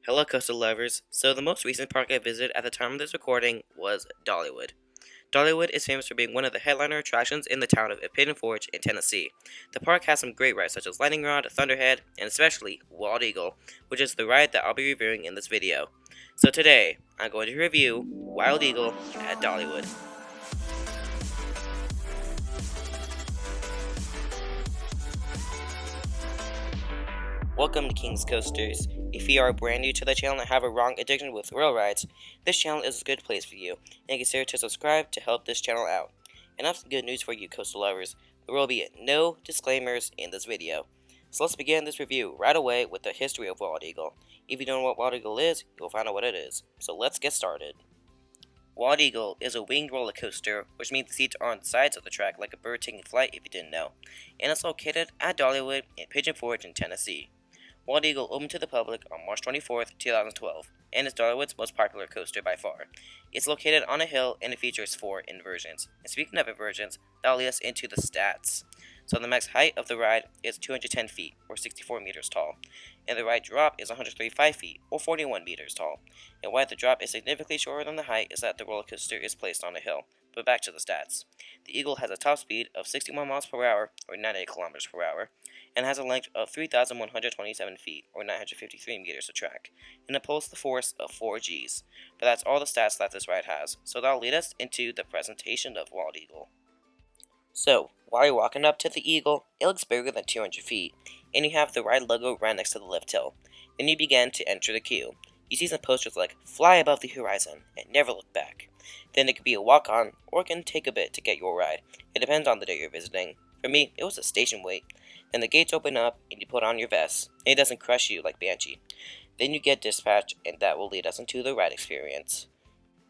Hello, coastal lovers. So, the most recent park I visited at the time of this recording was Dollywood. Dollywood is famous for being one of the headliner attractions in the town of Pigeon Forge in Tennessee. The park has some great rides such as Lightning Rod, Thunderhead, and especially Wild Eagle, which is the ride that I'll be reviewing in this video. So today, I'm going to review Wild Eagle at Dollywood. Welcome to King's Coasters. If you are brand new to the channel and have a wrong addiction with thrill rides, this channel is a good place for you, and consider to subscribe to help this channel out. And I have some good news for you coastal lovers. There will be no disclaimers in this video. So let's begin this review right away with the history of Wild Eagle. If you don't know what Wild Eagle is, you'll find out what it is. So let's get started. Wild Eagle is a winged roller coaster, which means the seats are on the sides of the track like a bird taking flight if you didn't know. And it's located at Dollywood in Pigeon Forge in Tennessee. Wild Eagle opened to the public on March 24th, 2012, and is Dollywood's most popular coaster by far. It's located on a hill and it features 4 inversions. And speaking of inversions, that'll lead us into the stats. So the max height of the ride is 210 feet, or 64 meters tall, and the ride drop is 135 feet, or 41 meters tall. And why the drop is significantly shorter than the height is that the roller coaster is placed on a hill. But back to the stats. The Eagle has a top speed of 61 miles per hour, or 98 kilometers per hour, and has a length of 3,127 feet, or 953 meters of track, and it pulls the force of 4 Gs. But that's all the stats that this ride has, so that'll lead us into the presentation of Wild Eagle. So, while you're walking up to the Eagle, it looks bigger than 200 feet, and you have the ride logo right next to the lift hill. Then you begin to enter the queue. You see some posters like, "Fly above the horizon, and never look back." Then it could be a walk-on, or it can take a bit to get your ride. It depends on the day you're visiting. For me, it was a station wait. Then the gates open up, and you put on your vest, and it doesn't crush you like Banshee. Then you get dispatched, and that will lead us into the ride experience.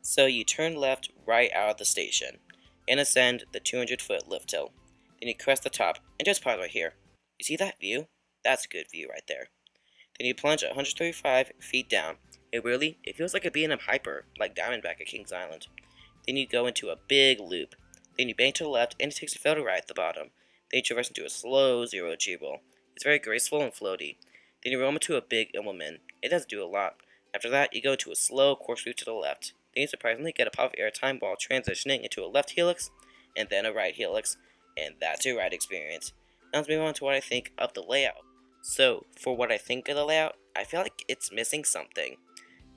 So you turn left right out of the station, and ascend the 200-foot lift hill. Then you crest the top, and just pause right here. You see that view? That's a good view right there. Then you plunge 135 feet down. It feels like a B&M Hyper, like Diamondback at Kings Island. Then you go into a big loop. Then you bank to the left, and it takes a photo ride at the bottom. Then you traverse into a slow zero-G roll. It's very graceful and floaty. Then you roll into a big Immelman. It doesn't do a lot. After that, you go to a slow corkscrew to the left. Then you surprisingly get a pop of airtime while transitioning into a left helix, and then a right helix, and that's your ride experience. Now let's move on to what I think of the layout. So, for what I think of the layout, I feel like it's missing something.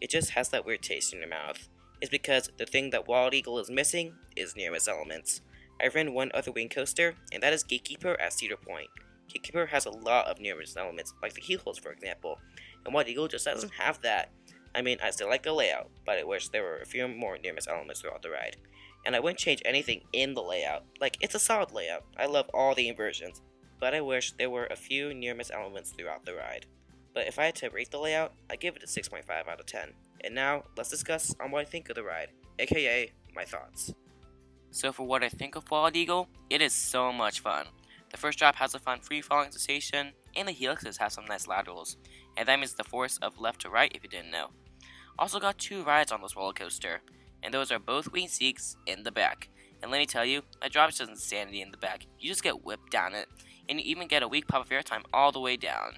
It just has that weird taste in your mouth. It's because the thing that Wild Eagle is missing is near-miss elements. I've ridden one other wing coaster, and that is Gatekeeper at Cedar Point. Gatekeeper has a lot of near-miss elements, like the keyholes for example, and Wild Eagle just doesn't have that. I mean, I still like the layout, but I wish there were a few more near-miss elements throughout the ride. And I wouldn't change anything in the layout. Like, it's a solid layout. I love all the inversions, but I wish there were a few near-miss elements throughout the ride. But if I had to rate the layout, I'd give it a 6.5 out of 10. And now, let's discuss on what I think of the ride, aka my thoughts. So for what I think of Wild Eagle, it is so much fun. The first drop has a fun free-falling sensation, and the helixes have some nice laterals, and that means the force of left to right if you didn't know. Also got 2 rides on this roller coaster, and those are both wing seats in the back. And let me tell you, a drop is just insanity in the back. You just get whipped down it, and you even get a weak pop of airtime all the way down.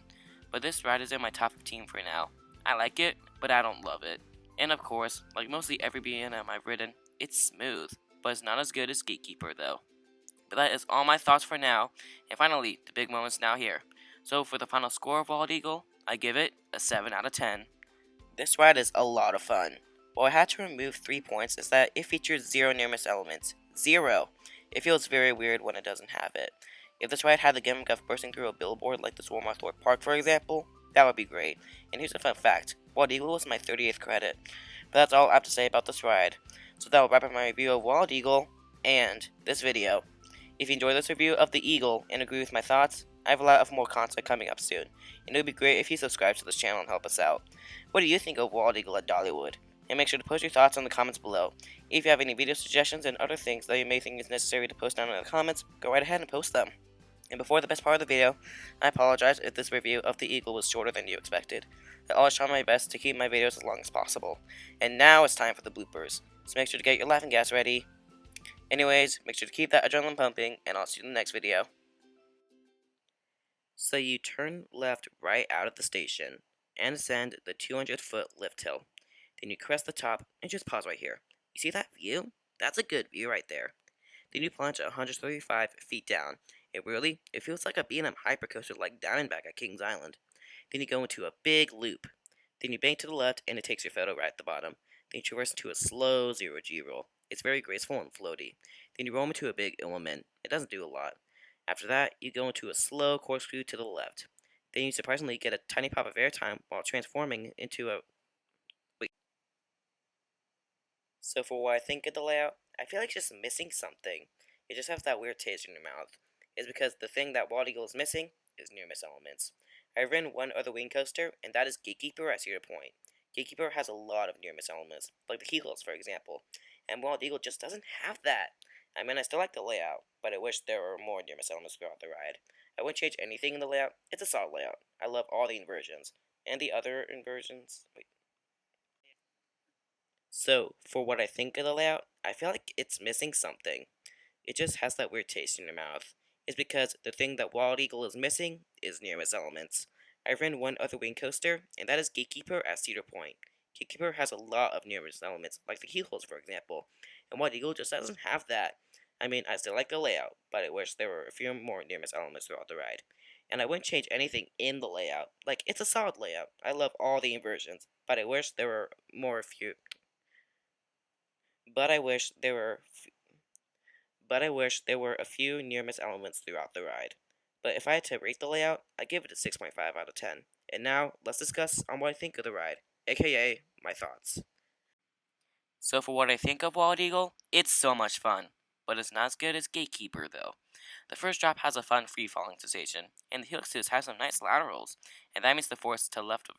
But this ride is in my top 15 for now. I like it, but I don't love it. And of course, like mostly every B&M I've ridden, it's smooth, but it's not as good as Gatekeeper though. But that is all my thoughts for now, and finally, the big moment's now here. So for the final score of Wild Eagle, I give it a 7 out of 10. This ride is a lot of fun. What I had to remove 3 points is that it features 0 near-miss elements. 0! It feels very weird when it doesn't have it. If this ride had the gimmick of bursting through a billboard like this Walmart Thorpe Park for example, that would be great. And here's a fun fact, Wild Eagle was my 38th credit. But that's all I have to say about this ride. So that will wrap up my review of Wild Eagle and this video. If you enjoyed this review of the Eagle and agree with my thoughts, I have a lot of more content coming up soon. And it would be great if you subscribe to this channel and help us out. What do you think of Wild Eagle at Dollywood? And make sure to post your thoughts in the comments below. If you have any video suggestions and other things that you may think is necessary to post down in the comments, go right ahead and post them. And before the best part of the video, I apologize if this review of the Eagle was shorter than you expected. I always try my best to keep my videos as long as possible. And now it's time for the bloopers, so make sure to get your laughing gas ready. Anyways, make sure to keep that adrenaline pumping, and I'll see you in the next video. So you turn left right out of the station, and ascend the 200-foot lift hill. Then you crest the top and just pause right here. You see that view? That's a good view right there. Then you plunge 135 feet down. It feels like a B&M hypercoaster like Diamondback at Kings Island. Then you go into a big loop. Then you bank to the left and it takes your photo right at the bottom. Then you traverse into a slow zero-G roll. It's very graceful and floaty. Then you roll into a big element. It doesn't do a lot. After that, you go into a slow corkscrew to the left. Then you surprisingly get a tiny pop of airtime while transforming into a... Wait. So for what I think of the layout, I feel like it's just missing something. It just has that weird taste in your mouth. It's because the thing that Walt Eagle is missing is near-miss elements. I've ridden one other wing coaster, and that is Gatekeeper at Cedar Point. Gatekeeper has a lot of near-miss elements, like the keyholes, for example, and Walt Eagle just doesn't have that. I mean, I still like the layout, but I wish there were more near-miss elements throughout the ride. I wouldn't change anything in the layout. It's a solid layout. I love all the inversions. And the other inversions... Wait. So, for what I think of the layout, I feel like it's missing something. It just has that weird taste in your mouth. It's because the thing that Wild Eagle is missing is near-miss elements. I've ridden one other wing coaster, and that is Gatekeeper at Cedar Point. Gatekeeper has a lot of near-miss elements, like the keyholes, for example, and Wild Eagle just doesn't have that. I mean, I still like the layout, but I wish there were a few more near-miss elements throughout the ride. And I wouldn't change anything in the layout. Like, it's a solid layout. I love all the inversions, but I wish there were more few. But I wish there were a few near-miss elements throughout the ride. But if I had to rate the layout, I'd give it a 6.5 out of 10. And now, let's discuss on what I think of the ride, aka my thoughts. So for what I think of Wild Eagle, it's so much fun. But it's not as good as Gatekeeper, though. The first drop has a fun free-falling sensation, and the helixes have some nice laterals, and that means the force to left of